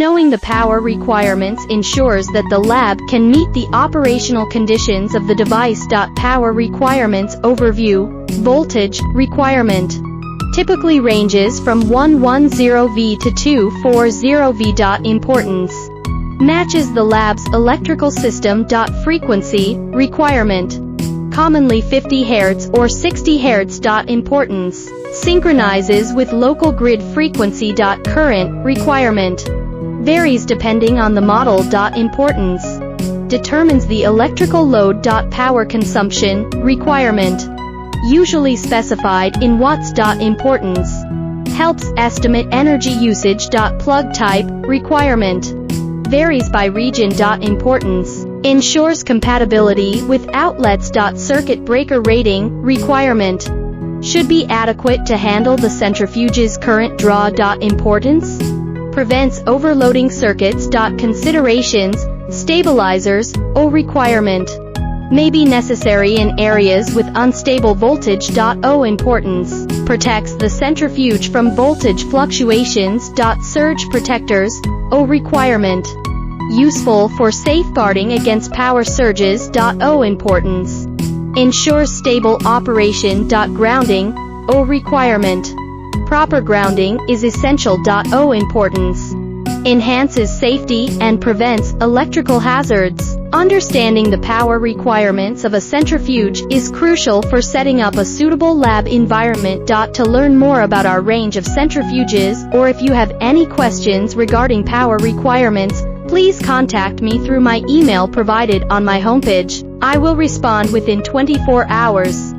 Knowing the power requirements ensures that the lab can meet the operational conditions of the device. Power requirements overview. Voltage requirement typically ranges from 110V to 240V. Importance matches the lab's electrical system. Frequency requirement commonly 50 Hz or 60 Hz. Importance synchronizes with local grid frequency. Current requirement varies depending on the model. Importance determines the electrical load. Power consumption requirement usually specified in watts. Importance helps estimate energy usage. Plug type requirement varies by region. Importance ensures compatibility with outlets. Circuit breaker rating requirement should be adequate to handle the centrifuge's current draw. Importance prevents overloading circuits. Considerations stabilizers requirement may be necessary in areas with unstable voltage. Importance protects the centrifuge from voltage fluctuations. Surge protectors requirement useful for safeguarding against power surges. Importance ensures stable operation. Grounding requirement proper grounding is essential. Importance enhances safety and prevents electrical hazards. Understanding the power requirements of a centrifuge is crucial for setting up a suitable lab environment. To learn more about our range of centrifuges, or if you have any questions regarding power requirements, please contact me through my email provided on my homepage. I will respond within 24 hours.